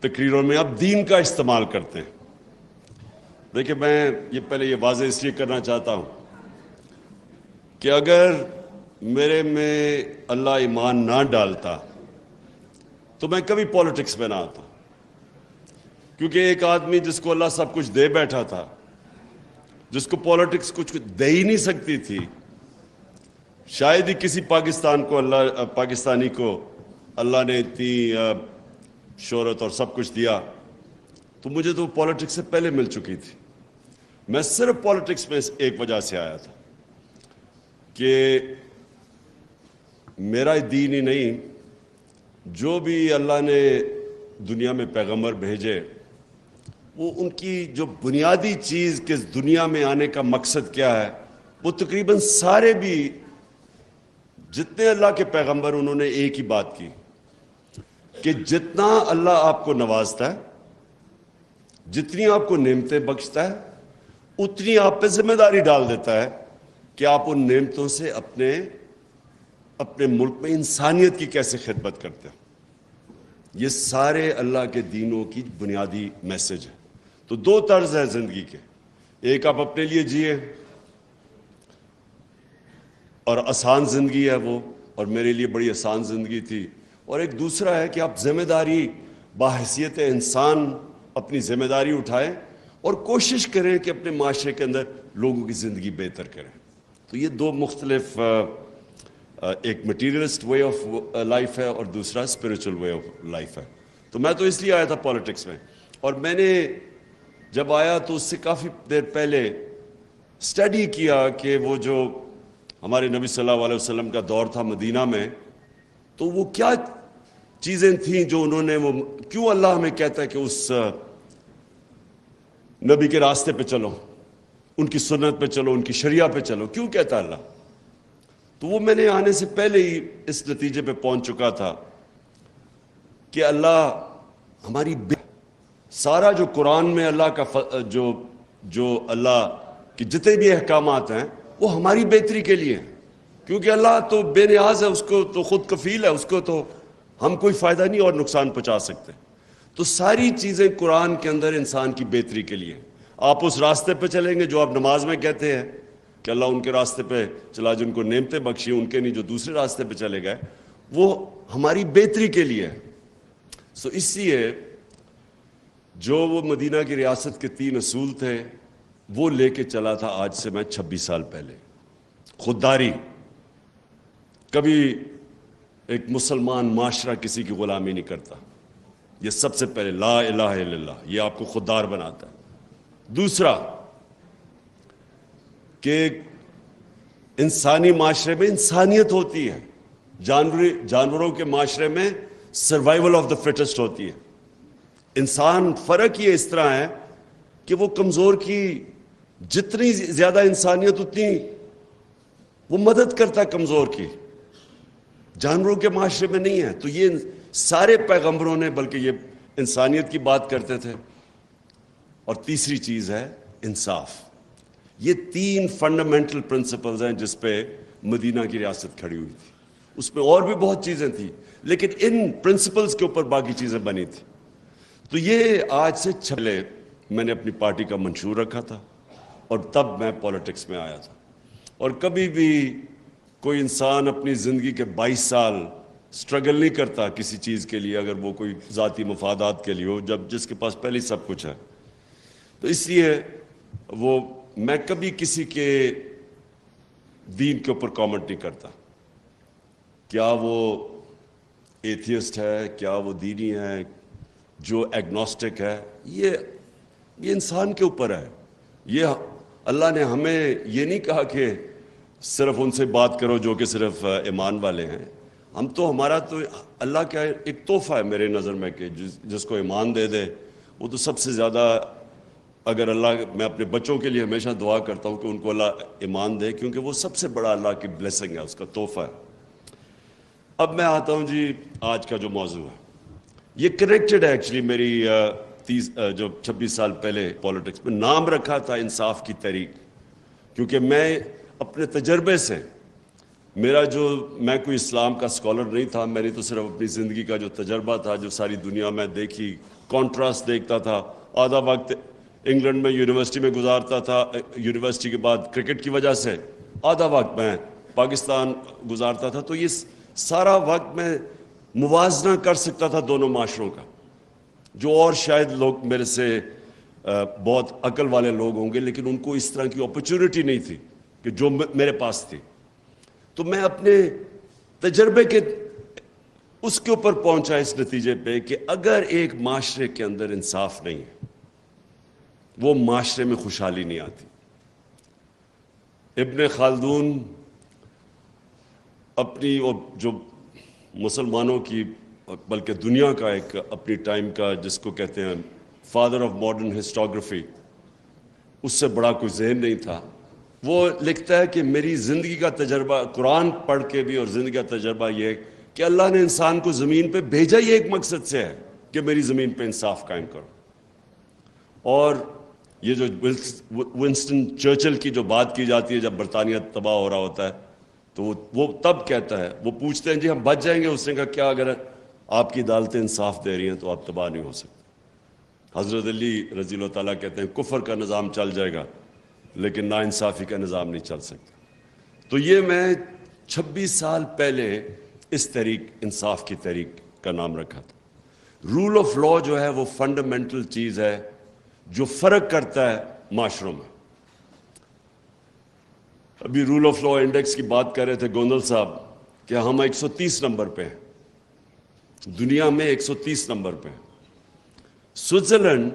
تقریروں میں آپ دین کا استعمال کرتے ہیں. دیکھیں میں پہلے یہ واضح اس لیے کرنا چاہتا ہوں کہ اگر میرے میں اللہ ایمان نہ ڈالتا تو میں کبھی پالیٹکس میں نہ آتا. کیونکہ ایک آدمی جس کو اللہ سب کچھ دے بیٹھا تھا، جس کو پالیٹکس کچھ دے ہی نہیں سکتی تھی، شاید ہی کسی پاکستانی کو اللہ نے اتنی شہرت اور سب کچھ دیا، تو مجھے تو پالیٹکس سے پہلے مل چکی تھی. میں صرف پالیٹکس میں ایک وجہ سے آیا تھا کہ میرا دین ہی نہیں، جو بھی اللہ نے دنیا میں پیغمبر بھیجے، وہ ان کی جو بنیادی چیز کہ دنیا میں آنے کا مقصد کیا ہے، وہ تقریباً سارے بھی جتنے اللہ کے پیغمبر انہوں نے ایک ہی بات کی کہ جتنا اللہ آپ کو نوازتا ہے، جتنی آپ کو نعمتیں بخشتا ہے، اتنی آپ پہ ذمہ داری ڈال دیتا ہے کہ آپ ان نعمتوں سے اپنے ملک میں انسانیت کی کیسے خدمت کرتے ہیں. یہ سارے اللہ کے دینوں کی بنیادی میسج ہے. تو دو طرز ہے زندگی کے، ایک آپ اپنے لیے جیے اور آسان زندگی ہے وہ، اور میرے لیے بڑی آسان زندگی تھی، اور ایک دوسرا ہے کہ آپ ذمہ داری باحیثیت انسان اپنی ذمہ داری اٹھائیں اور کوشش کریں کہ اپنے معاشرے کے اندر لوگوں کی زندگی بہتر کریں. تو یہ دو مختلف، ایک مٹیریلسٹ وے آف لائف ہے اور دوسرا اسپریچول وے آف لائف ہے. تو میں تو اس لیے آیا تھا پالیٹکس میں، اور میں نے جب آیا تو اس سے کافی دیر پہلے اسٹڈی کیا کہ وہ جو ہمارے نبی صلی اللہ علیہ وسلم کا دور تھا مدینہ میں، تو وہ کیا چیزیں تھیں جو انہوں نے، وہ کیوں اللہ ہمیں کہتا ہے کہ اس نبی کے راستے پہ چلو، ان کی سنت پہ چلو، ان کی شریعہ پہ چلو، کیوں کہتا ہے اللہ؟ تو وہ میں نے آنے سے پہلے ہی اس نتیجے پہ پہنچ چکا تھا کہ اللہ ہماری سارا جو قرآن میں اللہ کا جو اللہ کے جتنے بھی احکامات ہیں وہ ہماری بہتری کے لیے ہیں. کیونکہ اللہ تو بے نیاز ہے، اس کو تو خود کفیل ہے، اس کو تو ہم کوئی فائدہ نہیں اور نقصان پہنچا سکتے. تو ساری چیزیں قرآن کے اندر انسان کی بہتری کے لیے. آپ اس راستے پہ چلیں گے جو آپ نماز میں کہتے ہیں کہ اللہ ان کے راستے پہ چلا جن کو نعمتیں بخشی، ان کے نہیں جو دوسرے راستے پہ چلے گئے، وہ ہماری بہتری کے لیے ہے. سو اس لیے جو وہ مدینہ کی ریاست کے 3 اصول تھے وہ لے کے چلا تھا آج سے میں 26 سال پہلے. خودداری، کبھی ایک مسلمان معاشرہ کسی کی غلامی نہیں کرتا. یہ سب سے پہلے لا الہ الا اللہ، یہ آپ کو خوددار بناتا ہے. دوسرا کہ انسانی معاشرے میں انسانیت ہوتی ہے، جانوروں کے معاشرے میں سروائیول آف دا فٹسٹ ہوتی ہے. انسان فرق یہ اس طرح ہے کہ وہ کمزور کی جتنی زیادہ انسانیت اتنی وہ مدد کرتا ہے کمزور کی. جانوروں کے معاشرے میں نہیں ہے. تو یہ سارے پیغمبروں نے بلکہ یہ انسانیت کی بات کرتے تھے. اور تیسری چیز ہے انصاف. یہ 3 فنڈامنٹل پرنسپلز ہیں جس پہ مدینہ کی ریاست کھڑی ہوئی تھی. اس میں اور بھی بہت چیزیں تھیں لیکن ان پرنسپلز کے اوپر باقی چیزیں بنی تھی. تو یہ آج سے چھلے میں نے اپنی پارٹی کا منشور رکھا تھا اور تب میں پالیٹکس میں آیا تھا. اور کبھی بھی کوئی انسان اپنی زندگی کے 22 سال سٹرگل نہیں کرتا کسی چیز کے لیے اگر وہ کوئی ذاتی مفادات کے لیے ہو، جب جس کے پاس پہلے سب کچھ ہے. تو اس لیے میں کبھی کسی کے دین کے اوپر کامنٹ نہیں کرتا. کیا وہ ایتھیسٹ ہے، کیا وہ دینی ہے، جو ایگنوسٹک ہے، یہ انسان کے اوپر ہے. یہ اللہ نے ہمیں یہ نہیں کہا کہ صرف ان سے بات کرو جو کہ صرف ایمان والے ہیں. ہمارا تو اللہ کا ایک تحفہ ہے میرے نظر میں کہ جس کو ایمان دے دے وہ تو سب سے زیادہ، اگر اللہ، میں اپنے بچوں کے لیے ہمیشہ دعا کرتا ہوں کہ ان کو اللہ ایمان دے، کیونکہ وہ سب سے بڑا اللہ کی بلیسنگ ہے، اس کا تحفہ ہے. اب میں آتا ہوں جی آج کا جو موضوع ہے. یہ کنیکٹڈ ہے ایکچولی میری جو 26 سال پہلے پالیٹکس میں نام رکھا تھا انصاف کی تحریک. کیونکہ میں اپنے تجربے سے، میں کوئی اسلام کا اسکالر نہیں تھا، میں نے تو صرف اپنی زندگی کا جو تجربہ تھا، جو ساری دنیا میں دیکھی کانٹراسٹ دیکھتا تھا، آدھا وقت انگلینڈ میں یونیورسٹی میں گزارتا تھا، یونیورسٹی کے بعد کرکٹ کی وجہ سے آدھا وقت میں پاکستان گزارتا تھا. تو یہ سارا وقت میں موازنہ کر سکتا تھا دونوں معاشروں کا، جو اور شاید لوگ میرے سے بہت عقل والے لوگ ہوں گے لیکن ان کو اس طرح کی اپرچونٹی نہیں تھی کہ جو میرے پاس تھی. تو میں اپنے تجربے کے اس کے اوپر پہنچا اس نتیجے پہ کہ اگر ایک معاشرے کے اندر انصاف نہیں ہے وہ معاشرے میں خوشحالی نہیں آتی. ابن خلدون اپنی جو مسلمانوں کی بلکہ دنیا کا ایک اپنی ٹائم کا جس کو کہتے ہیں فادر آف ماڈرن ہسٹوگرافی، اس سے بڑا کوئی ذہن نہیں تھا. وہ لکھتا ہے کہ میری زندگی کا تجربہ قرآن پڑھ کے بھی اور زندگی کا تجربہ یہ کہ اللہ نے انسان کو زمین پہ بھیجا ہی ایک مقصد سے ہے کہ میری زمین پہ انصاف قائم کرو. اور یہ جو ونسٹن چرچل کی جو بات کی جاتی ہے جب برطانیہ تباہ ہو رہا ہوتا ہے تو وہ تب کہتا ہے، وہ پوچھتے ہیں جی ہم بچ جائیں گے، اس نے کہا کیا اگر آپ کی عدالتیں انصاف دے رہی ہیں تو آپ تباہ نہیں ہو سکتے. حضرت علی رضی اللہ تعالیٰ کہتے ہیں کفر کا نظام چل جائے گا لیکن ناانصافی کا نظام نہیں چل سکتا. تو یہ میں 26 سال پہلے اس تحریک انصاف کی تحریک کا نام رکھا تھا. رول آف لا جو ہے وہ فنڈامنٹل چیز ہے جو فرق کرتا ہے معاشروں میں. ابھی رول آف لا انڈیکس کی بات کر رہے تھے گوندل صاحب کہ ہم 130 نمبر پہ ہیں، دنیا میں 130 نمبر پہ ہیں. سوئٹزرلینڈ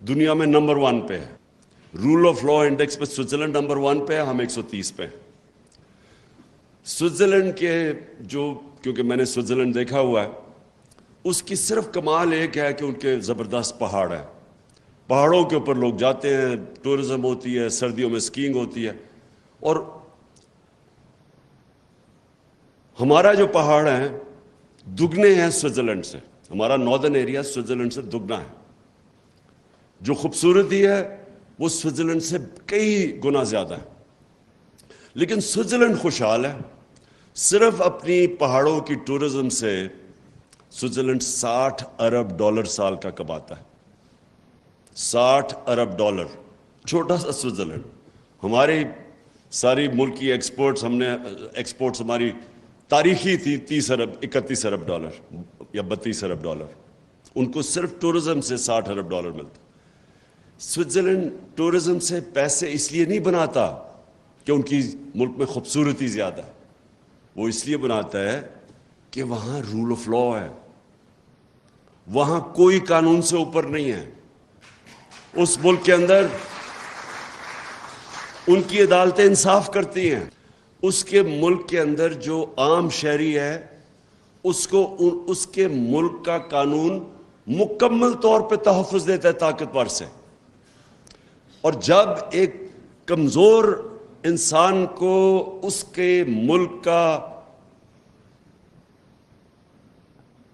دنیا میں نمبر 1 پہ ہے. رول آف لا انڈیکس پہ سوئٹزرلینڈ نمبر 1 پہ ہے، ہم 130 پہ ہیں. سوئٹزرلینڈ کے جو، کیونکہ میں نے سوئٹزرلینڈ دیکھا ہوا ہے، اس کی صرف کمال ایک ہے کہ ان کے زبردست پہاڑ ہے. پہاڑوں کے اوپر لوگ جاتے ہیں، ٹورزم ہوتی ہے، سردیوں میں اسکیئنگ ہوتی ہے. اور ہمارا جو پہاڑ ہیں دگنے ہیں سوئٹزرلینڈ سے، ہمارا ناردرن ایریا سوئٹزرلینڈ سے دگنا ہے. جو خوبصورتی ہے وہ سوئٹزرلینڈ سے کئی گنا زیادہ ہے. لیکن سوئٹزرلینڈ خوشحال ہے. صرف اپنی پہاڑوں کی ٹورزم سے سوئٹزرلینڈ $60 ارب سال کا کماتا ہے. $60 ارب، چھوٹا سا سوئٹزرلینڈ. ہماری ساری ملک کی ایکسپورٹس، ہم نے ایکسپورٹس ہماری تاریخی تھی $30 ارب، $31 ارب یا $32 ارب. ان کو صرف ٹورزم سے $60 ارب ملتا. سوئٹزرلینڈ ٹورزم سے پیسے اس لیے نہیں بناتا کہ ان کی ملک میں خوبصورتی زیادہ ہے، وہ اس لیے بناتا ہے کہ وہاں رول آف لا ہے، وہاں کوئی قانون سے اوپر نہیں ہے. اس ملک کے اندر ان کی عدالتیں انصاف کرتی ہیں. اس کے ملک کے اندر جو عام شہری ہے اس کو اس کے ملک کا قانون مکمل طور پہ تحفظ دیتا ہے طاقتور سے. اور جب ایک کمزور انسان کو اس کے ملک کا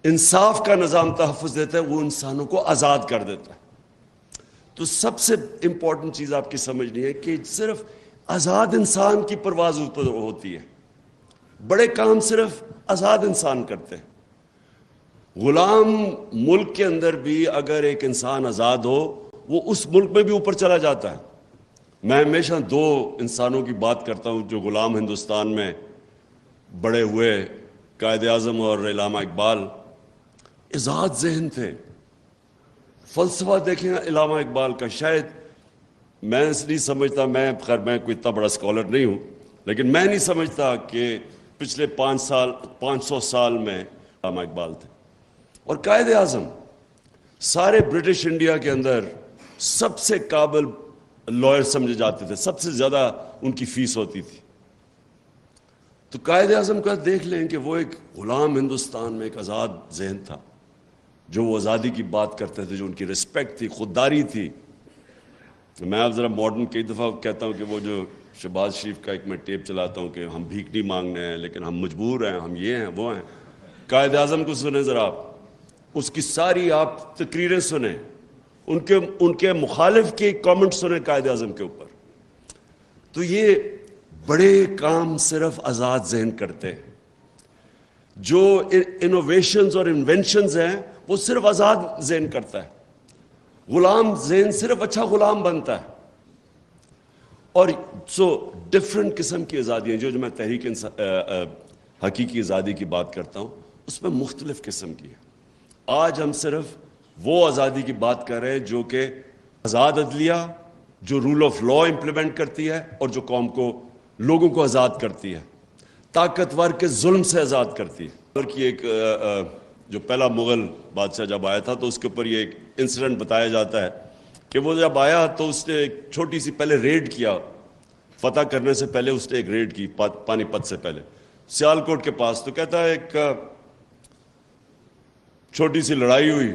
انصاف کا نظام تحفظ دیتا ہے، وہ انسانوں کو آزاد کر دیتا ہے. تو سب سے امپورٹنٹ چیز آپ کی سمجھنی ہے کہ صرف آزاد انسان کی پرواز اوپر ہوتی ہے. بڑے کام صرف آزاد انسان کرتے ہیں. غلام ملک کے اندر بھی اگر ایک انسان آزاد ہو وہ اس ملک میں بھی اوپر چلا جاتا ہے. میں ہمیشہ 2 انسانوں کی بات کرتا ہوں جو غلام ہندوستان میں بڑے ہوئے، قائد اعظم اور علامہ اقبال. آزاد ذہن تھے. فلسفہ دیکھیں علامہ اقبال کا، شاید میں نہیں سمجھتا، میں کوئی اتنا بڑا اسکالر نہیں ہوں، لیکن میں نہیں سمجھتا کہ پچھلے 500 سال میں علامہ اقبال تھے. اور قائد اعظم سارے برٹش انڈیا کے اندر سب سے قابل لائر سمجھے جاتے تھے، سب سے زیادہ ان کی فیس ہوتی تھی. تو قائد اعظم کا دیکھ لیں کہ وہ ایک غلام ہندوستان میں ایک آزاد ذہن تھا، جو وہ آزادی کی بات کرتے تھے، جو ان کی رسپیکٹ تھی، خودداری تھی. میں اب ذرا ماڈرن کئی دفعہ کہتا ہوں کہ وہ جو شہباز شریف کا ایک میں ٹیپ چلاتا ہوں کہ ہم بھیک نہیں مانگنے ہیں لیکن ہم مجبور ہیں، ہم یہ ہیں وہ ہیں. قائد اعظم کو سنیں ذرا آپ، اس کی ساری آپ تقریریں سنیں، ان کے مخالف کے کامنٹ سنیں قائد اعظم کے اوپر. تو یہ بڑے کام صرف آزاد ذہن کرتے ہیں. جو انوویشنز اور انوینشنز ہیں وہ صرف آزاد ذہن کرتا ہے. غلام ذہن صرف اچھا غلام بنتا ہے. اور سو ڈفرینٹ قسم کی آزادیاں جو میں تحریک حقیقی آزادی کی بات کرتا ہوں اس میں مختلف قسم کی ہے. آج ہم صرف وہ آزادی کی بات کر رہے ہیں جو کہ آزاد عدلیہ، جو رول آف لا امپلیمنٹ کرتی ہے اور جو قوم کو، لوگوں کو آزاد کرتی ہے، طاقتور کے ظلم سے آزاد کرتی ہے. اور کی ایک جو پہلا مغل بادشاہ جب آیا تھا تو اس کے اوپر یہ ایک انسیڈنٹ بتایا جاتا ہے کہ وہ جب آیا تو اس نے ایک چھوٹی سی پہلے ریڈ کیا، فتح کرنے سے پہلے اس نے ایک ریڈ کی پانی پت سے پہلے سیالکوٹ کے پاس. تو کہتا ہے ایک چھوٹی سی لڑائی ہوئی،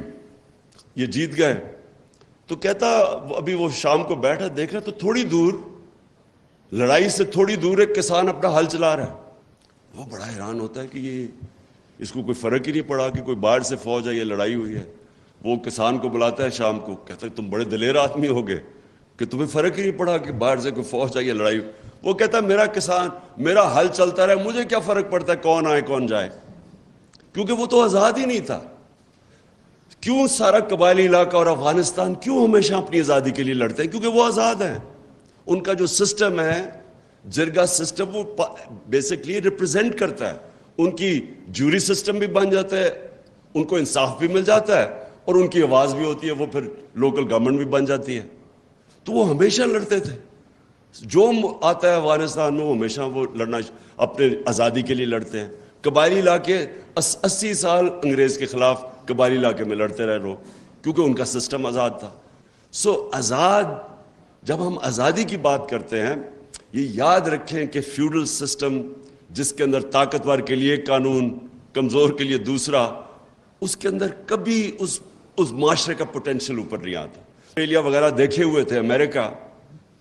یہ جیت گئے. تو کہتا ابھی وہ شام کو بیٹھا دیکھ رہا تو تھوڑی دور، لڑائی سے تھوڑی دور ایک کسان اپنا ہل چلا رہا ہے. وہ بڑا حیران ہوتا ہے کہ یہ اس کو کوئی فرق ہی نہیں پڑا کہ کوئی باہر سے فوج ہے، یہ لڑائی ہوئی ہے. وہ کسان کو بلاتا ہے شام کو، کہتا ہے تم بڑے دلیر آدمی ہو گئے کہ تمہیں فرق ہی نہیں پڑا کہ باہر سے کوئی فوج ہے یا لڑائی. وہ کہتا ہے میرا کسان، میرا حل چلتا رہا، مجھے کیا فرق پڑتا ہے کون آئے کون جائے، کیونکہ وہ تو آزاد ہی نہیں تھا. کیوں سارا قبائلی علاقہ اور افغانستان کیوں ہمیشہ اپنی آزادی کے لیے لڑتے ہیں؟ کیونکہ وہ آزاد ہیں. ان کا جو سسٹم ہے جرگا سسٹم، وہ بیسکلی ریپرزینٹ کرتا ہے. ان کی جوری سسٹم بھی بن جاتا ہے، ان کو انصاف بھی مل جاتا ہے اور ان کی آواز بھی ہوتی ہے، وہ پھر لوکل گورنمنٹ بھی بن جاتی ہے. تو وہ ہمیشہ لڑتے تھے. جو آتا ہے افغانستان میں وہ ہمیشہ وہ لڑنا اپنے آزادی کے لیے لڑتے ہیں. قبائلی علاقے 80 سال انگریز کے خلاف قبائلی علاقے میں لڑتے رہے لوگ، کیونکہ ان کا سسٹم آزاد تھا. سو آزاد، جب ہم آزادی کی بات کرتے ہیں یہ یاد رکھیں کہ فیوڈل سسٹم جس کے اندر طاقتور کے لیے قانون، کمزور کے لیے دوسرا، اس کے اندر کبھی اس معاشرے کا پوٹینشیل اوپر نہیں آتا. آسٹریلیا وغیرہ دیکھے ہوئے تھے، امریکہ،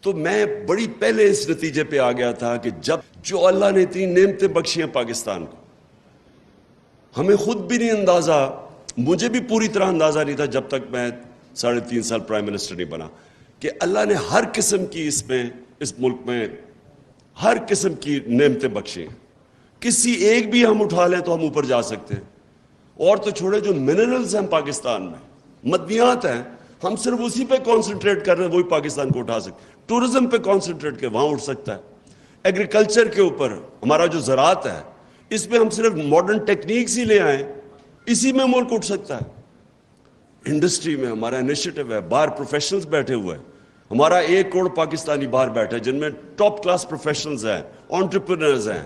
تو میں بڑی پہلے اس نتیجے پہ آ گیا تھا کہ جب جو اللہ نے اتنی نعمتیں بخشی ہیں پاکستان کو، ہمیں خود بھی نہیں اندازہ، مجھے بھی پوری طرح اندازہ نہیں تھا جب تک میں 3.5 سال پرائم منسٹر نہیں بنا، کہ اللہ نے ہر قسم کی اس ملک میں ہر قسم کی نعمتیں بخشی ہیں. کسی ایک بھی ہم اٹھا لیں تو ہم اوپر جا سکتے ہیں. اور تو چھوڑے جو منرلز ہیں پاکستان میں، مدنیات ہیں، ہم صرف اسی پہ کانسنٹریٹ کر رہے ہیں، وہی پاکستان کو اٹھا سکتے. ٹورزم پہ کانسنٹریٹ کر وہاں اٹھ سکتا ہے. ایگریکلچر کے اوپر ہمارا جو زراعت ہے، اس پہ ہم صرف ماڈرن ٹیکنیکس ہی لے آئیں، اسی میں ملک اٹھ سکتا ہے. انڈسٹری میں ہمارا انیشیٹو ہے، باہر پروفیشنلز بیٹھے ہوئے ہیں، ہمارا 1 کروڑ پاکستانی باہر بیٹھے جن میں ٹاپ کلاس پروفیشنلز ہیں، انٹرپرینرز ہیں،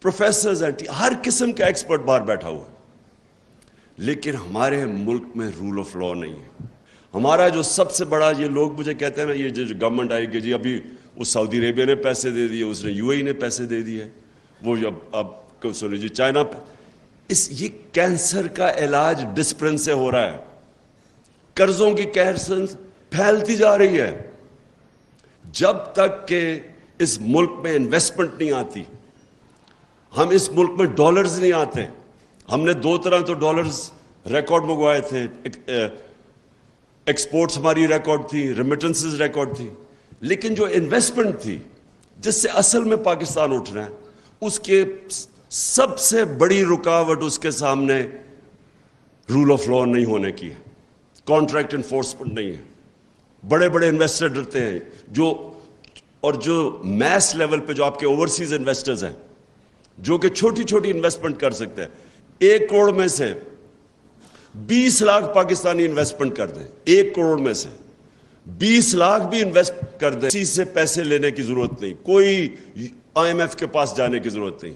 پروفیسرز ہیں، ہر قسم کا ایکسپرٹ باہر بیٹھا ہوا ہے. لیکن ہمارے ملک میں رول آف لا نہیں ہے. ہمارا جو سب سے بڑا، یہ لوگ مجھے کہتے ہیں نا، یہ جو گورنمنٹ آئی کہ جی ابھی وہ سعودی عربیہ نے پیسے دے دیے، اس نے UAE نے پیسے دے دیے، وہ اب سوری جی چائنا پہ، یہ کینسر کا علاج ڈسپرن سے ہو رہا ہے. قرضوں کی کینسر پھیلتی جا رہی ہے. جب تک کہ اس ملک میں انویسٹمنٹ نہیں آتی، ہم اس ملک میں ڈالرز نہیں آتے. ہم نے 2 طرح تو ڈالرز ریکارڈ منگوائے تھے، ایکسپورٹس ہماری ریکارڈ تھی، ریمیٹنسز ریکارڈ تھی، لیکن جو انویسٹمنٹ تھی جس سے اصل میں پاکستان اٹھ رہا ہے، اس کے سب سے بڑی رکاوٹ اس کے سامنے رول آف لا نہیں ہونے کی ہے، کانٹریکٹ انفورسمنٹ نہیں ہے. بڑے بڑے انویسٹر ڈرتے ہیں، جو میس لیول پہ جو آپ کے اوورسیز انویسٹرز ہیں، جو کہ چھوٹی چھوٹی انویسٹمنٹ کر سکتے ہیں. 1 کروڑ میں سے 20 لاکھ پاکستانی انویسٹمنٹ کر دیں، 1 کروڑ میں سے 20 لاکھ بھی انویسٹ کر دیں، کسی سے پیسے لینے کی ضرورت نہیں، کوئی IMF کے پاس جانے کی ضرورت نہیں.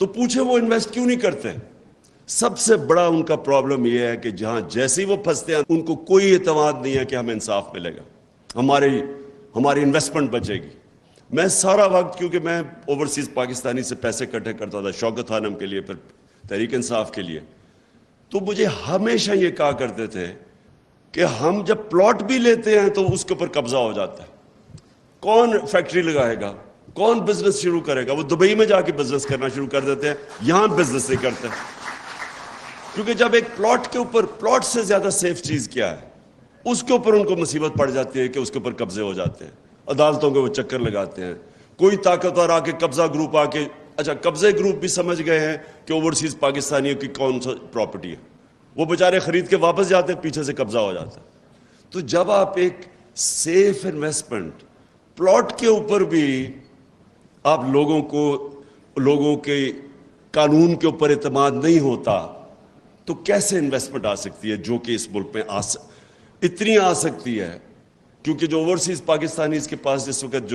تو پوچھے وہ انویسٹ کیوں نہیں کرتے؟ سب سے بڑا ان کا پرابلم یہ ہے کہ جہاں جیسے ہی وہ پھنستے ہیں ان کو کوئی اعتماد نہیں ہے کہ ہمیں انصاف ملے گا، ہماری انویسٹمنٹ بچے گی. میں سارا وقت، کیونکہ میں اوورسیز پاکستانی سے پیسے اکٹھے کرتا تھا، شوکت خانم کے لیے، پھر تحریک انصاف کے لیے، تو مجھے ہمیشہ یہ کہا کرتے تھے کہ ہم جب پلاٹ بھی لیتے ہیں تو اس کے اوپر قبضہ ہو جاتا ہے. کون فیکٹری لگائے گا، کون بزنس شروع کرے گا؟ وہ دبئی میں جا کے بزنس کرنا شروع کر دیتے ہیں، یہاں بزنس نہیں کرتے. کیونکہ جب ایک پلاٹ کے اوپر، پلاٹ سے زیادہ سیف چیز کیا ہے، اس کے اوپر ان کو مصیبت پڑ جاتی ہے کہ اس کے اوپر قبضے ہو جاتے ہیں، عدالتوں کے وہ چکر لگاتے ہیں. کوئی طاقتور آ کے قبضہ گروپ آ کے، اچھا قبضے گروپ بھی سمجھ گئے ہیں کہ اوورسیز پاکستانیوں کی کون سا پراپرٹی ہے، وہ بیچارے خرید کے واپس جاتے ہیں, پیچھے سے قبضہ ہو جاتا ہے. تو جب آپ ایک سیف انویسٹمنٹ پلاٹ کے اوپر بھی آپ لوگوں کے قانون کے اوپر اعتماد نہیں ہوتا, تو کیسے انویسٹمنٹ آ سکتی ہے جو کہ اس ملک میں اتنی آ سکتی ہے؟ کیونکہ جو اوورسیز پاکستانیز کے پاس اس وقت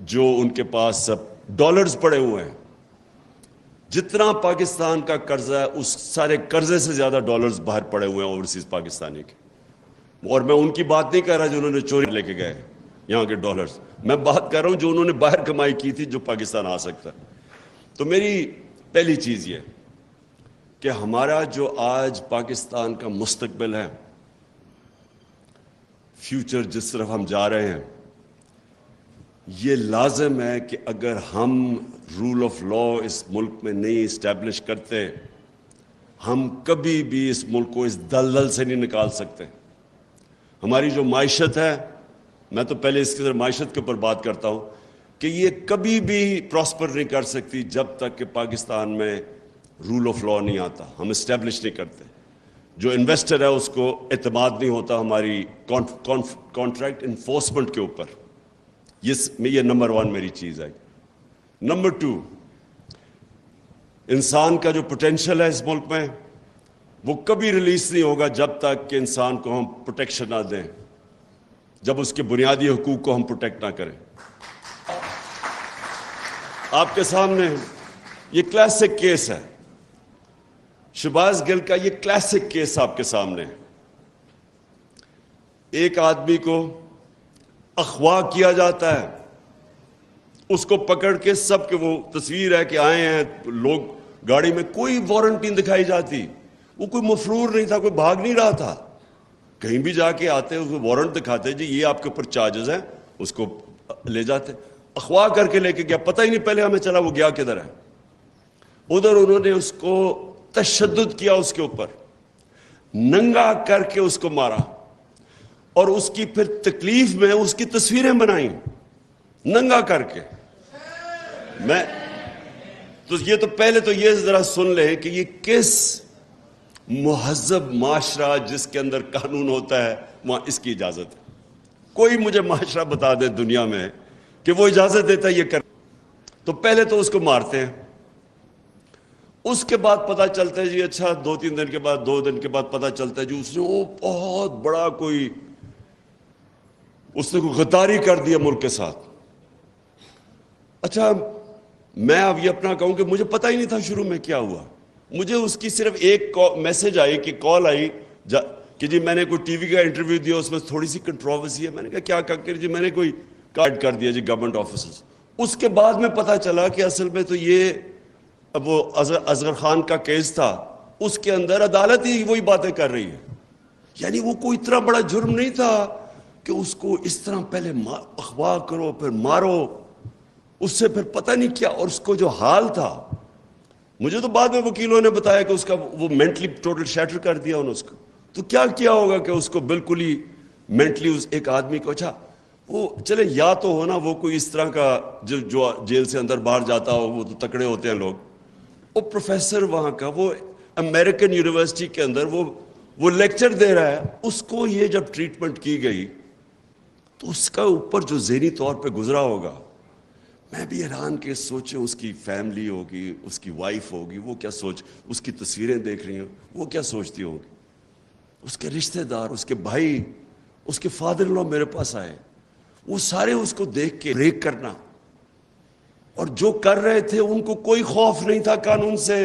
جو ان کے پاس ڈالرز پڑے ہوئے ہیں, جتنا پاکستان کا قرضہ ہے اس سارے قرضے سے زیادہ ڈالرز باہر پڑے ہوئے ہیں اوورسیز پاکستانی کے. اور میں ان کی بات نہیں کر رہا جو انہوں نے چوری لے کے گئے یہاں کے ڈالرز, میں بات کر رہا ہوں جو انہوں نے باہر کمائی کی تھی جو پاکستان آ سکتا ہے. تو میری پہلی چیز یہ کہ ہمارا جو آج پاکستان کا مستقبل ہے, فیوچر جس طرف ہم جا رہے ہیں, یہ لازم ہے کہ اگر ہم رول آف لا اس ملک میں نہیں اسٹیبلش کرتے, ہم کبھی بھی اس ملک کو اس دلدل سے نہیں نکال سکتے. ہماری جو معیشت ہے, میں تو پہلے اس کے معیشت کے اوپر بات کرتا ہوں, کہ یہ کبھی بھی پراسپر نہیں کر سکتی جب تک کہ پاکستان میں رول آف لا نہیں آتا, ہم اسٹیبلش نہیں کرتے. جو انویسٹر ہے اس کو اعتماد نہیں ہوتا ہماری کانٹریکٹ انفورسمنٹ کے اوپر. یہ نمبر 1 میری چیز ہے. نمبر 2, انسان کا جو پوٹینشیل ہے اس ملک میں وہ کبھی ریلیز نہیں ہوگا جب تک کہ انسان کو ہم پروٹیکشن نہ دیں, جب اس کے بنیادی حقوق کو ہم پروٹیکٹ نہ کریں. آپ کے سامنے یہ کلاسک کیس ہے, شہباز گل کا یہ کلاسک کیس آپ کے سامنے ہے. ایک آدمی کو اغوا کیا جاتا ہے, اس کو پکڑ کے سب کے وہ تصویر ہے کہ آئے ہیں لوگ گاڑی میں, کوئی وارنٹ نہیں دکھائی جاتی, وہ کوئی مفرور نہیں تھا, کوئی بھاگ نہیں رہا تھا. کہیں بھی جا کے آتے اس کو وارنٹ دکھاتے, جی یہ آپ کے اوپر چارجز ہیں, اس کو لے جاتے. اغوا کر کے لے کے گیا, پتہ ہی نہیں پہلے ہمیں چلا وہ گیا کدھر ہے. ادھر انہوں نے اس کو تشدد کیا, اس کے اوپر ننگا کر کے اس کو مارا, اور اس کی پھر تکلیف میں اس کی تصویریں بنائیں ننگا کر کے. میں تو پہلے تو یہ ذرا سن لیں کہ یہ کس مہذب معاشرہ جس کے اندر قانون ہوتا ہے وہاں اس کی اجازت ہے. کوئی مجھے معاشرہ بتا دے دنیا میں کہ وہ اجازت دیتا ہے یہ کر. تو پہلے تو اس کو مارتے ہیں, اس کے بعد پتا چلتا ہے جی اچھا 2 دن کے بعد پتا چلتا ہے جی اس نے وہ بہت بڑا کوئی غداری کر دیا ملک کے ساتھ. اچھا میں اب یہ اپنا کہوں کہ مجھے پتہ ہی نہیں تھا شروع میں کیا ہوا. مجھے اس کی صرف ایک میسج آئی کہ کال آئی کہ جی میں نے کوئی ٹی وی کا انٹرویو دیا, اس میں تھوڑی سی کنٹروورسی ہے. میں نے کہا کیا کہ جی میں نے کوئی کارڈ کر دیا جی گورنمنٹ آفیسز. اس کے بعد میں پتا چلا کہ اصل میں تو یہ وہ اصغر خان کا کیس تھا, اس کے اندر عدالت ہی وہی باتیں کر رہی ہے. یعنی وہ کوئی اتنا بڑا جرم نہیں تھا کہ اس کو اس طرح پہلے اغوا کرو پھر مارو, اس سے پھر پتہ نہیں کیا. اور اس کو جو حال تھا, مجھے تو بعد میں وکیلوں نے بتایا کہ اس کا وہ مینٹلی ٹوٹل شیٹر کر دیا انہوں نے اس کو. تو کیا ہوگا کہ اس کو بالکل ہی مینٹلی ایک آدمی کو, اچھا وہ چلے یا تو ہونا وہ کوئی اس طرح کا جو جیل سے اندر باہر جاتا ہو, وہ تو تکڑے ہوتے ہیں لوگ. وہ پروفیسر وہاں کا, وہ امریکن یونیورسٹی کے اندر وہ لیکچر دے رہا ہے, اس کو یہ جب ٹریٹمنٹ کی گئی تو اس کا اوپر جو ذہنی طور پہ گزرا ہوگا, میں بھی حیران کہ سوچیں اس کی فیملی ہوگی, اس کی وائف ہوگی, وہ کیا اس کی تصویریں دیکھ رہی ہیں, وہ کیا سوچتی ہوگی. اس کے رشتہ دار, اس کے بھائی, اس کے فادر ان لا میرے پاس آئے, وہ سارے اس کو دیکھ کے بریک کرنا, اور جو کر رہے تھے ان کو کوئی خوف نہیں تھا قانون سے,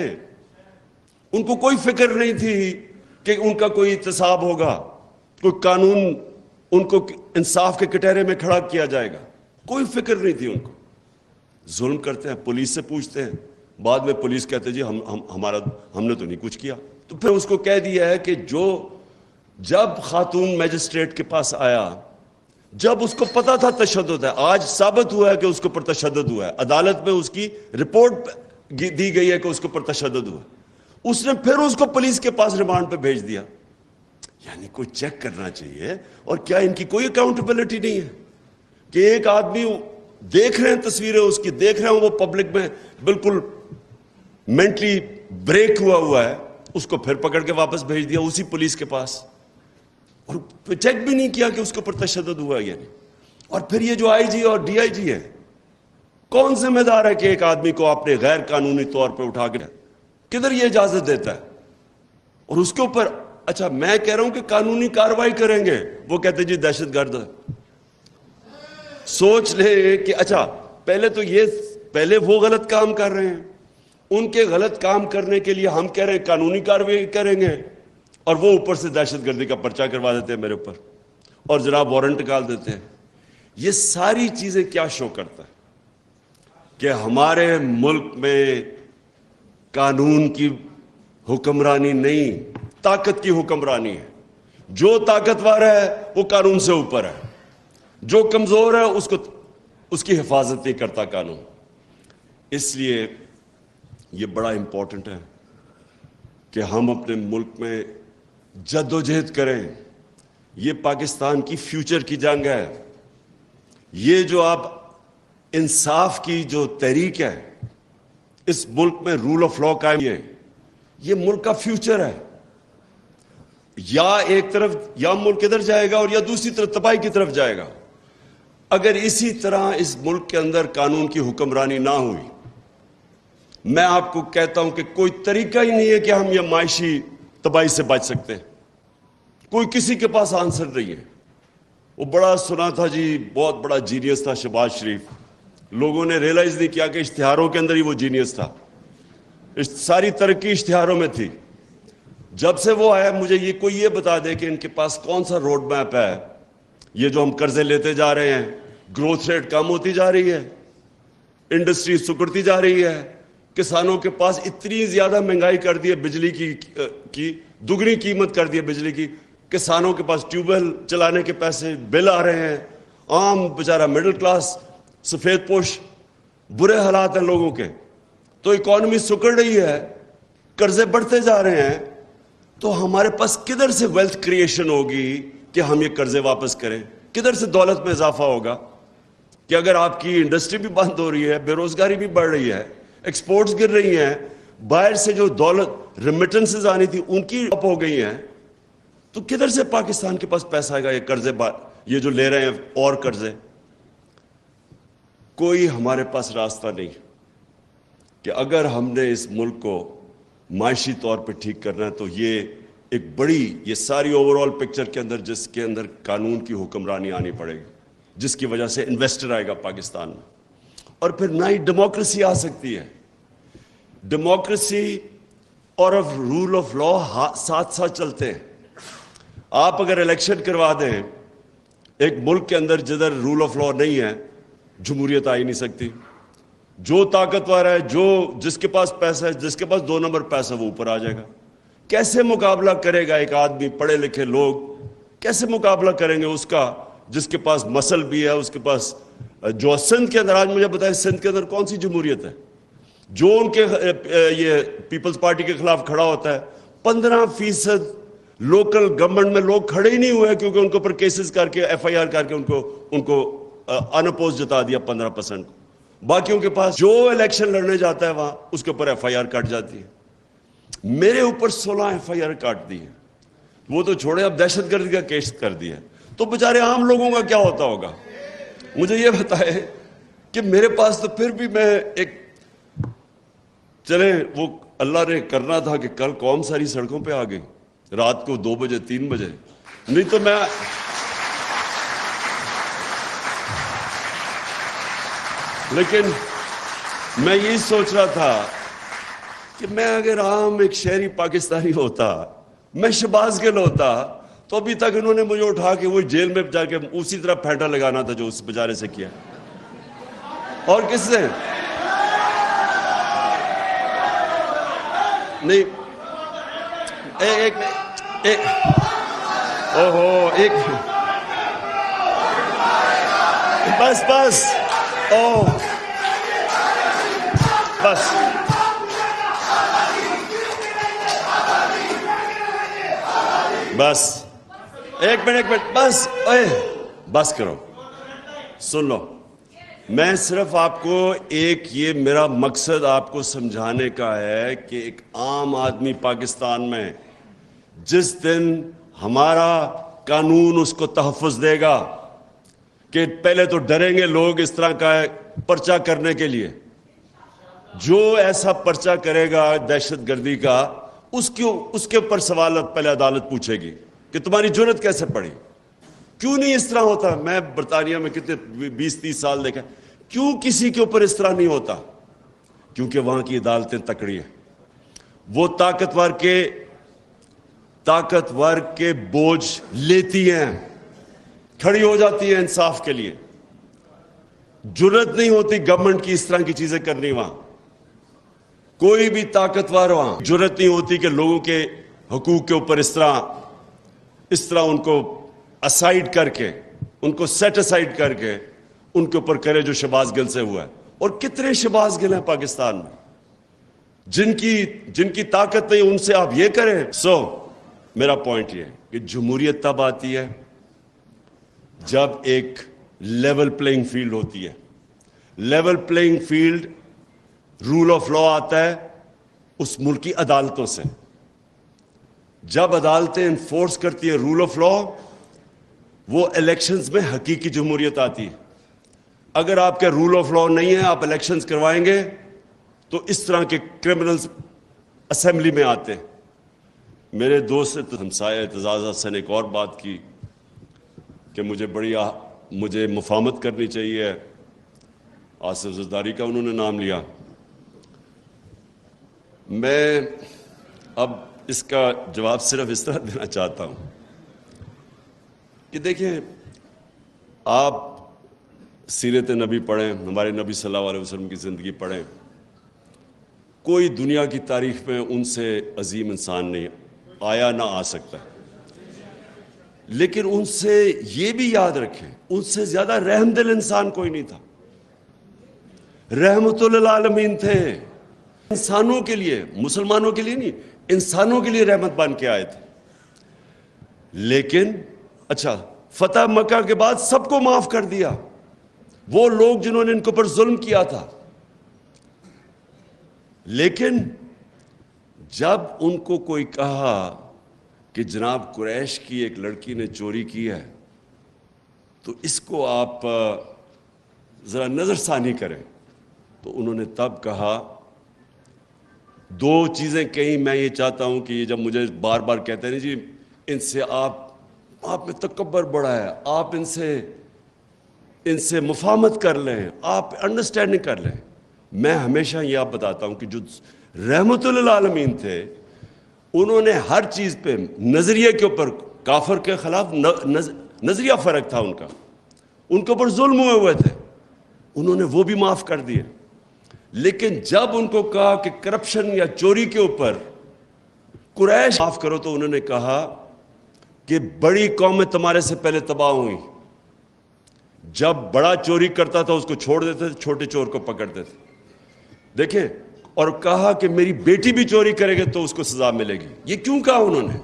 ان کو کوئی فکر نہیں تھی کہ ان کا کوئی احتساب ہوگا, کوئی قانون ان کو انصاف کے کٹہرے میں کھڑا کیا جائے گا, کوئی فکر نہیں تھی ان کو. ظلم کرتے ہیں, پولیس سے پوچھتے ہیں, بعد میں پولیس کہتے ہیں جی ہم نے تو نہیں کچھ کیا. تو پھر اس کو کہہ دیا ہے کہ جب خاتون میجسٹریٹ کے پاس آیا, جب اس کو پتا تھا تشدد ہے, آج ثابت ہوا ہے کہ اس کے اوپر تشدد ہوا ہے, عدالت میں اس کی رپورٹ دی گئی ہے کہ اس کے اوپر تشدد ہوا, اس نے پھر اس کو پولیس کے پاس ریمانڈ پہ بھیج دیا. یعنی کوئی چیک کرنا چاہیے. اور کیا ان کی کوئی اکاؤنٹیبلٹی نہیں ہے کہ ایک آدمی دیکھ رہے ہیں تصویریں اس کی, دیکھ رہے ہیں وہ پبلک میں بالکل مینٹلی بریک ہوا ہے, اس کو پھر پکڑ کے واپس بھیج دیا اسی پولیس کے پاس, اور چیک بھی نہیں کیا کہ اس کے اوپر تشدد ہوا یا نہیں. اور پھر یہ جو آئی جی اور ڈی آئی جی ہے, کون ذمہ دار ہے کہ ایک آدمی کو آپ نے غیر قانونی طور پہ اٹھا کے, کدھر یہ اجازت دیتا ہے؟ اور اس کے اوپر اچھا میں کہہ رہا ہوں کہ قانونی کارروائی کریں گے, وہ کہتے جی دہشت گرد. سوچ لے کہ اچھا پہلے وہ غلط کام کر رہے ہیں, ان کے غلط کام کرنے کے لیے ہم کہہ رہے ہیں قانونی کارروائی کریں گے, اور وہ اوپر سے دہشت گردی کا پرچہ کروا دیتے ہیں میرے اوپر, اور جناب وارنٹ نکال دیتے ہیں. یہ ساری چیزیں کیا شو کرتا ہے کہ ہمارے ملک میں قانون کی حکمرانی نہیں, طاقت کی حکمرانی ہے. جو طاقتور ہے وہ قانون سے اوپر ہے, جو کمزور ہے اس کی حفاظت نہیں کرتا قانون. اس لیے یہ بڑا امپورٹنٹ ہے کہ ہم اپنے ملک میں جد و جہد کریں. یہ پاکستان کی فیوچر کی جنگ ہے. یہ جو آپ انصاف کی جو تحریک ہے, اس ملک میں رول آف لا قائم ہے, یہ ملک کا فیوچر ہے. یا ایک طرف یا ملک ادھر جائے گا اور یا دوسری طرف تباہی کی طرف جائے گا. اگر اسی طرح اس ملک کے اندر قانون کی حکمرانی نہ ہوئی, میں آپ کو کہتا ہوں کہ کوئی طریقہ ہی نہیں ہے کہ ہم یہ معاشی تباہی سے بچ سکتے. کوئی کسی کے پاس آنسر نہیں ہے. وہ بڑا سنا تھا جی, بہت بڑا جینیس تھا شہباز شریف. لوگوں نے ریئلائز نہیں کیا کہ اشتہاروں کے اندر ہی وہ جینیس تھا. ساری ترقی اشتہاروں میں تھی. جب سے وہ آیا, مجھے کوئی یہ بتا دے کہ ان کے پاس کون سا روڈ میپ ہے. یہ جو ہم قرضے لیتے جا رہے ہیں, گروتھ ریٹ کم ہوتی جا رہی ہے, انڈسٹری سکڑتی جا رہی ہے, کسانوں کے پاس اتنی زیادہ مہنگائی کر دی ہے, بجلی کی دگنی قیمت کر دی ہے بجلی کی. کسانوں کے پاس ٹیوب ویل چلانے کے پیسے بل آ رہے ہیں. عام بیچارہ مڈل کلاس سفید پوش, برے حالات ہیں لوگوں کے. تو اکانومی سکڑ رہی ہے, قرضے بڑھتے جا رہے ہیں. تو ہمارے پاس کدھر سے ویلتھ کریشن ہوگی کہ ہم یہ قرضے واپس کریں؟ کدھر سے دولت میں اضافہ ہوگا؟ کہ اگر آپ کی انڈسٹری بھی بند ہو رہی ہے, بے روزگاری بھی بڑھ رہی ہے, ایکسپورٹس گر رہی ہیں, باہر سے جو دولت ریمیٹنسز آنی تھی ان کی اپ ہو گئی ہیں, تو کدھر سے پاکستان کے پاس پیسہ آئے گا یہ قرضے یہ جو لے رہے ہیں اور قرضے؟ کوئی ہمارے پاس راستہ نہیں کہ اگر ہم نے اس ملک کو معاشی طور پہ ٹھیک کرنا ہے تو یہ ایک بڑی, یہ ساری اوور آل پکچر کے اندر جس کے اندر قانون کی حکمرانی آنی پڑے گی, جس کی وجہ سے انویسٹر آئے گا پاکستان میں. اور پھر نہ ہی ڈیموکریسی آ سکتی ہے. ڈیموکریسی اور رول آف لا ساتھ ساتھ چلتے ہیں. آپ اگر الیکشن کروا دیں ایک ملک کے اندر جدھر رول آف لا نہیں ہے, جمہوریت آ ہی نہیں سکتی. جو طاقتور ہے, جس کے پاس پیسہ ہے, جس کے پاس 2 نمبر پیسہ, وہ اوپر آ جائے گا. کیسے مقابلہ کرے گا ایک آدمی, پڑھے لکھے لوگ کیسے مقابلہ کریں گے اس کا جس کے پاس مسل بھی ہے, اس کے پاس جو سندھ کے اندر, آج مجھے بتائیں سندھ کے اندر کون سی جمہوریت ہے جو ان کے یہ پیپلز پارٹی کے خلاف کھڑا ہوتا ہے؟ 15% لوکل گورنمنٹ میں لوگ کھڑے ہی نہیں ہوئے کیونکہ ان کے اوپر کیسز کر کے FIR کر کے ان کو انپوز جتا دیا 15%. باقیوں کے پاس جو الیکشن لڑنے جاتا ہے وہاں اس کے اوپر FIR کٹ جاتی ہے. میرے اوپر 16 FIR کاٹ دی ہے. وہ تو چھوڑے, اب دہشت گردی کا کیس کر دیا. تو بیچارے عام لوگوں کا کیا ہوتا ہوگا؟ مجھے یہ بتائے کہ میرے پاس تو پھر بھی میں ایک چلے, وہ اللہ نے کرنا تھا کہ کل قوم ساری سڑکوں پہ آ گئی رات کو 2 بجے 3 بجے, نہیں تو میں لیکن میں یہی سوچ رہا تھا کہ میں اگر عام ایک شہری پاکستانی ہوتا, میں شہباز گل ہوتا, تو ابھی تک انہوں نے مجھے اٹھا کے وہ جیل میں جا کے اسی طرح پھینٹا لگانا تھا جو اس بیچارے سے کیا. اور کس سے نہیں, بس ایک منٹ بس کرو, سن لو. میں صرف آپ کو ایک یہ میرا مقصد آپ کو سمجھانے کا ہے کہ ایک عام آدمی پاکستان میں جس دن ہمارا قانون اس کو تحفظ دے گا کہ پہلے تو ڈریں گے لوگ اس طرح کا پرچہ کرنے کے لیے، جو ایسا پرچہ کرے گا دہشت گردی کا اس کے اوپر سوالات پہلے عدالت پوچھے گی کہ تمہاری جرت کیسے پڑی، کیوں نہیں اس طرح ہوتا۔ میں برطانیہ میں کتنے 20-30 سال دیکھا، کیوں کسی کے اوپر اس طرح نہیں ہوتا؟ کیونکہ وہاں کی عدالتیں تکڑی ہیں، وہ طاقتور کے بوجھ لیتی ہیں، کھڑی ہو جاتی ہیں انصاف کے لیے۔ جرت نہیں ہوتی گورنمنٹ کی اس طرح کی چیزیں کرنی، وہاں کوئی بھی طاقتور وہاں جرت نہیں ہوتی کہ لوگوں کے حقوق کے اوپر اس طرح ان کو اسائڈ کر کے، ان کو سیٹ اسائڈ کر کے ان کے اوپر کرے جو شہباز گل سے ہوا ہے۔ اور کتنے شہباز گل ہیں پاکستان میں جن کی طاقت نہیں، ان سے آپ یہ کریں۔ میرا پوائنٹ یہ ہے کہ جمہوریت تب آتی ہے جب ایک لیول پلینگ فیلڈ ہوتی ہے۔ Level playing field rule of law آتا ہے اس ملک کی عدالتوں سے۔ جب عدالتیں انفورس کرتی ہیں رول آف لا، وہ الیکشنز میں حقیقی جمہوریت آتی ہے۔ اگر آپ کے رول آف لا نہیں ہے، آپ الیکشنز کروائیں گے تو اس طرح کے کرمنلز اسمبلی میں آتے ہیں۔ میرے دوست ہمسایہ اعتزاز حسن ایک اور بات کی کہ مجھے مفاہمت کرنی چاہیے، آصف زرداری کا انہوں نے نام لیا۔ میں اب اس کا جواب صرف اس طرح دینا چاہتا ہوں کہ دیکھیں، آپ سیرت نبی پڑھیں، ہمارے نبی صلی اللہ علیہ وسلم کی زندگی پڑھیں، کوئی دنیا کی تاریخ میں ان سے عظیم انسان نہیں آیا، نہ آ سکتا۔ لیکن ان سے یہ بھی یاد رکھیں، ان سے زیادہ رحم دل انسان کوئی نہیں تھا۔ رحمت للعالمین تھے، انسانوں کے لیے، مسلمانوں کے لیے نہیں، انسانوں کے لیے رحمت بن کے آئے تھے۔ لیکن اچھا، فتح مکہ کے بعد سب کو معاف کر دیا، وہ لوگ جنہوں نے ان کے اوپر ظلم کیا تھا۔ لیکن جب ان کو کوئی کہا کہ جناب قریش کی ایک لڑکی نے چوری کی ہے تو اس کو آپ ذرا نظر ثانی کریں، تو انہوں نے تب کہا دو چیزیں کہیں۔ میں یہ چاہتا ہوں کہ یہ جب مجھے بار بار کہتے ہیں جی ان سے آپ میں تکبر بڑا ہے، آپ ان سے مفاہمت کر لیں، آپ انڈرسٹینڈنگ کر لیں، میں ہمیشہ یہ آپ بتاتا ہوں کہ جو رحمت للعالمین تھے انہوں نے ہر چیز پہ نظریے کے اوپر، کافر کے خلاف نظریہ فرق تھا ان کا، ان کے اوپر ظلم ہوئے تھے، انہوں نے وہ بھی معاف کر دیے۔ لیکن جب ان کو کہا کہ کرپشن یا چوری کے اوپر قریش معاف کرو، تو انہوں نے کہا کہ بڑی قومیں تمہارے سے پہلے تباہ ہوئیں، جب بڑا چوری کرتا تھا اس کو چھوڑ دیتے تھے، چھوٹے چور کو پکڑتے تھے۔ دیکھیں، اور کہا کہ میری بیٹی بھی چوری کرے گی تو اس کو سزا ملے گی۔ یہ کیوں کہا انہوں نے؟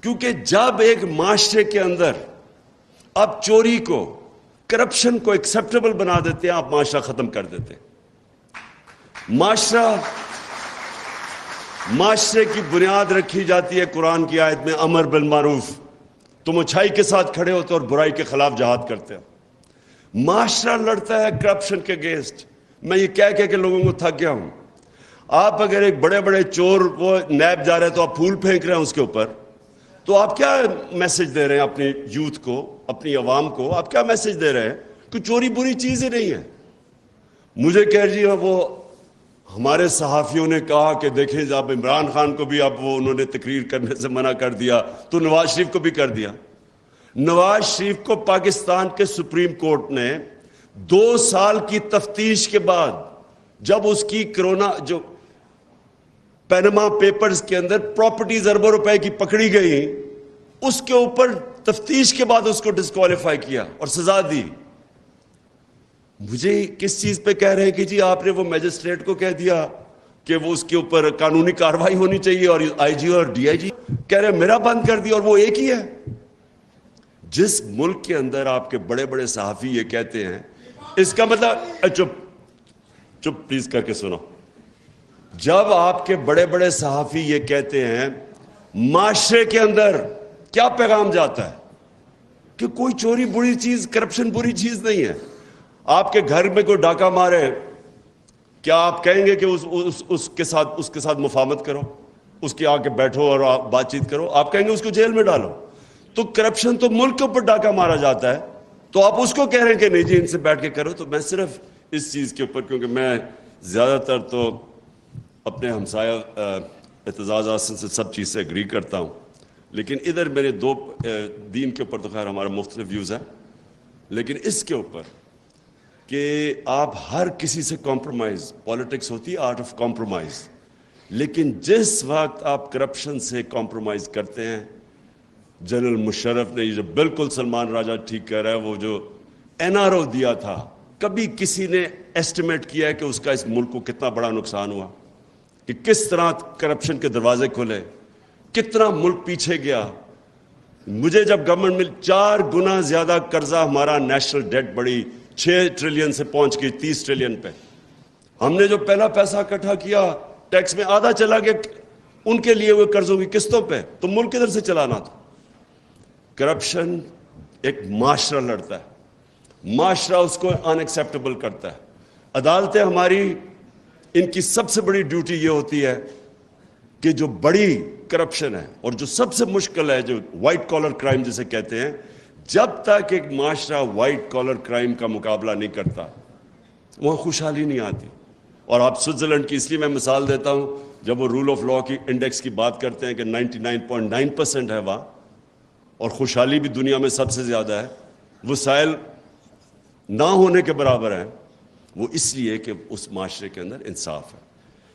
کیونکہ جب ایک معاشرے کے اندر آپ چوری کو، کرپشن کو ایکسیپٹیبل بنا دیتے ہیں، آپ معاشرہ ختم کر دیتے ہیں۔ معاشرے کی بنیاد رکھی جاتی ہے قرآن کی آیت میں، امر بالمعروف، تم اچھائی کے ساتھ کھڑے ہوتے اور برائی کے خلاف جہاد کرتے ہو۔ معاشرہ لڑتا ہے کرپشن کے اگینسٹ۔ میں یہ کہہ کے لوگوں کو تھک گیا ہوں۔ آپ اگر ایک بڑے بڑے چور وہ نیب جا رہے ہیں تو آپ پھول پھینک رہے ہیں اس کے اوپر، تو آپ کیا میسج دے رہے ہیں اپنی یوتھ کو، اپنی عوام کو؟ آپ کیا میسج دے رہے ہیں کہ چوری بری چیز ہی نہیں ہے؟ مجھے کہہ جی وہ ہمارے صحافیوں نے کہا کہ دیکھیں جب عمران خان کو بھی انہوں نے تقریر کرنے سے منع کر دیا تو نواز شریف کو بھی کر دیا۔ نواز شریف کو پاکستان کے سپریم کورٹ نے 2 سال کی تفتیش کے بعد، جب اس کی کرونا جو پینما پیپرز کے اندر پراپرٹیز اربوں روپے کی پکڑی گئی، اس کے اوپر تفتیش کے بعد اس کو ڈسکوالیفائی کیا اور سزا دی۔ مجھے کس چیز پہ کہہ رہے ہیں کہ جی آپ نے وہ میجسٹریٹ کو کہہ دیا کہ وہ اس کے اوپر قانونی کارروائی ہونی چاہیے، اور آئی جی اور ڈی آئی جی کہہ رہے ہیں میرا بند کر دیا، اور وہ ایک ہی ہے۔ جس ملک کے اندر آپ کے بڑے بڑے صحافی یہ کہتے ہیں اس کا مطلب چپ پلیز کر کے سنو. جب آپ کے بڑے بڑے صحافی یہ کہتے ہیں معاشرے کے اندر کیا پیغام جاتا ہے کہ کوئی چوری بری چیز, کرپشن بری چیز نہیں ہے. آپ کے گھر میں کوئی ڈاکہ مارے, کیا آپ کہیں گے کہ اس کے ساتھ مفاہمت کرو, اس کے آ کے بیٹھو اور بات چیت کرو؟ آپ کہیں گے اس کو جیل میں ڈالو. تو کرپشن تو ملک کے اوپر ڈاکہ مارا جاتا ہے, تو آپ اس کو کہہ رہے ہیں کہ نہیں جی ان سے بیٹھ کے کرو. تو میں صرف اس چیز کے اوپر, کیونکہ میں زیادہ تر تو اپنے ہمسایہ اعتزاز احسن سے سب چیز سے اگری کرتا ہوں, لیکن ادھر میرے دو دین کے اوپر تو خیر ہمارا مختلف ویوز ہیں, لیکن اس کے اوپر کہ آپ ہر کسی سے کمپرومائز, پالیٹکس ہوتی ہے آرٹ آف کمپرومائز, لیکن جس وقت آپ کرپشن سے کمپرومائز کرتے ہیں, جنرل مشرف نے یہ جو بالکل سلمان راجہ ٹھیک کہہ رہا ہے, وہ جو NRO دیا تھا, کبھی کسی نے ایسٹیمیٹ کیا ہے کہ اس کا اس ملک کو کتنا بڑا نقصان ہوا, کہ کس طرح کرپشن کے دروازے کھلے, کتنا ملک پیچھے گیا. مجھے جب گورنمنٹ میں 4 گنا زیادہ قرضہ ہمارا نیشنل ڈیٹ بڑی 6 ٹریلین سے پہنچ گئی 30 ٹریلین پہ. ہم نے جو پہلا پیسہ اکٹھا کیا ٹیکس میں آدھا چلا گیا ان کے لیے ہوئے قرضوں کی قسطوں پہ, تو ملک ادھر سے چلانا تھا. کرپشن ایک معاشرہ لڑتا ہے, معاشرہ اس کو ان ایکسیپٹیبل کرتا ہے. عدالتیں ہماری, ان کی سب سے بڑی ڈیوٹی یہ ہوتی ہے کہ جو بڑی کرپشن ہے اور جو سب سے مشکل ہے, جو وائٹ کالر کرائم جسے کہتے ہیں, جب تک ایک معاشرہ وائٹ کالر کرائم کا مقابلہ نہیں کرتا وہاں خوشحالی نہیں آتی. اور آپ سوئٹزرلینڈ کی اس لیے میں مثال دیتا ہوں, جب وہ رول آف لا کی انڈیکس کی بات کرتے ہیں کہ 99.9% ہے وہاں, اور خوشحالی بھی دنیا میں سب سے زیادہ ہے, وسائل نہ ہونے کے برابر ہیں, وہ اس لیے کہ اس معاشرے کے اندر انصاف ہے.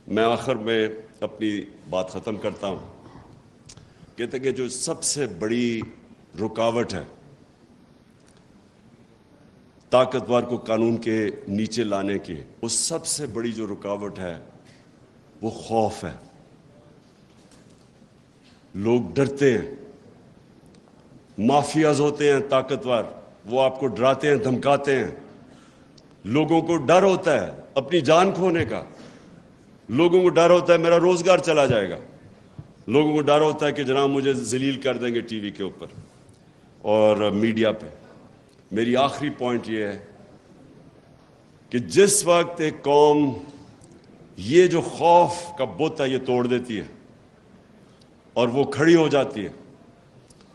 میں آخر میں اپنی بات ختم کرتا ہوں, کہتے ہیں کہ جو سب سے بڑی رکاوٹ ہے طاقتور کو قانون کے نیچے لانے کی, وہ سب سے بڑی جو رکاوٹ ہے وہ خوف ہے. لوگ ڈرتے ہیں, مافیاز ہوتے ہیں طاقتور, وہ آپ کو ڈراتے ہیں, دھمکاتے ہیں. لوگوں کو ڈر ہوتا ہے اپنی جان کھونے کا, لوگوں کو ڈر ہوتا ہے میرا روزگار چلا جائے گا, لوگوں کو ڈر ہوتا ہے کہ جناب مجھے ذلیل کر دیں گے ٹی وی کے اوپر اور میڈیا پہ. میری آخری پوائنٹ یہ ہے کہ جس وقت ایک قوم یہ جو خوف کا بت ہے یہ توڑ دیتی ہے اور وہ کھڑی ہو جاتی ہے,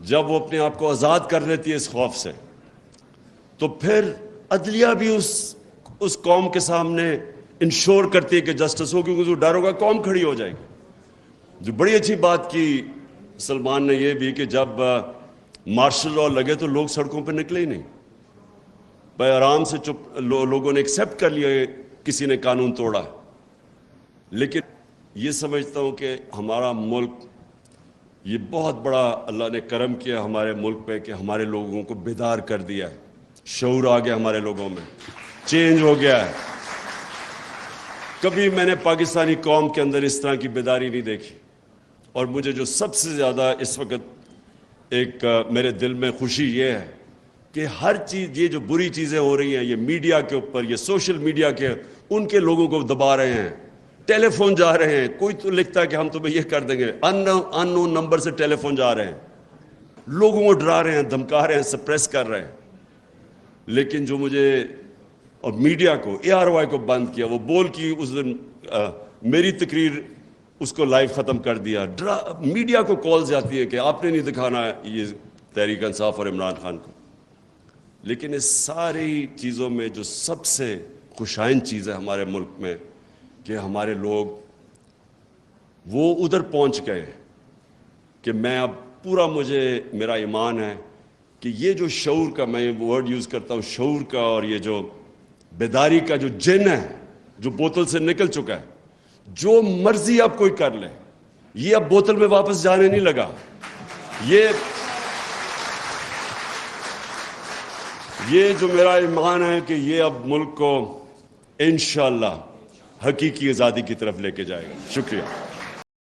جب وہ اپنے آپ کو آزاد کر لیتی ہے اس خوف سے, تو پھر عدلیہ بھی اس قوم کے سامنے انشور کرتی ہے کہ جسٹس ہو, کیونکہ جو ڈر ہوگا قوم کھڑی ہو جائے گی. جو بڑی اچھی بات کی سلمان نے یہ بھی کہ جب مارشل لا لگے تو لوگ سڑکوں پہ نکلے ہی نہیں, بھائی آرام سے چپ, لوگوں نے ایکسیپٹ کر لیا کسی نے قانون توڑا. لیکن یہ سمجھتا ہوں کہ ہمارا ملک, یہ بہت بڑا اللہ نے کرم کیا ہمارے ملک پہ کہ ہمارے لوگوں کو بیدار کر دیا ہے, شعور آ گیا ہمارے لوگوں میں, چینج ہو گیا ہے. کبھی میں نے پاکستانی قوم کے اندر اس طرح کی بیداری نہیں دیکھی, اور مجھے جو سب سے زیادہ اس وقت ایک میرے دل میں خوشی یہ ہے کہ ہر چیز, یہ جو بری چیزیں ہو رہی ہیں یہ میڈیا کے اوپر, یہ سوشل میڈیا کے, ان کے لوگوں کو دبا رہے ہیں, ٹیلی فون جا رہے ہیں, کوئی تو لکھتا ہے کہ ہم تمہیں یہ کر دیں گے, ان نون نمبر سے ٹیلی فون جا رہے ہیں, لوگوں کو ڈرا رہے ہیں, دھمکا رہے ہیں, سپریس کر رہے ہیں. لیکن جو مجھے, اور میڈیا کو, ARY کو بند کیا, وہ بول کی اس دن میری تقریر اس کو لائیو ختم کر دیا. میڈیا کو کالز جاتی ہے کہ آپ نے نہیں دکھانا یہ تحریک انصاف اور عمران خان کو. لیکن اس ساری چیزوں میں جو سب سے خوشائن چیز ہے ہمارے ملک میں کہ ہمارے لوگ وہ ادھر پہنچ گئے کہ میں اب پورا, مجھے میرا ایمان ہے کہ یہ جو شعور کا, میں ورڈ یوز کرتا ہوں شعور کا, اور یہ جو بیداری کا جو جن ہے جو بوتل سے نکل چکا ہے, جو مرضی اب کوئی کر لے, یہ اب بوتل میں واپس جانے نہیں لگا. یہ جو میرا ایمان ہے کہ یہ اب ملک کو انشاءاللہ حقیقی آزادی کی طرف لے کے جائے گا. شکریہ.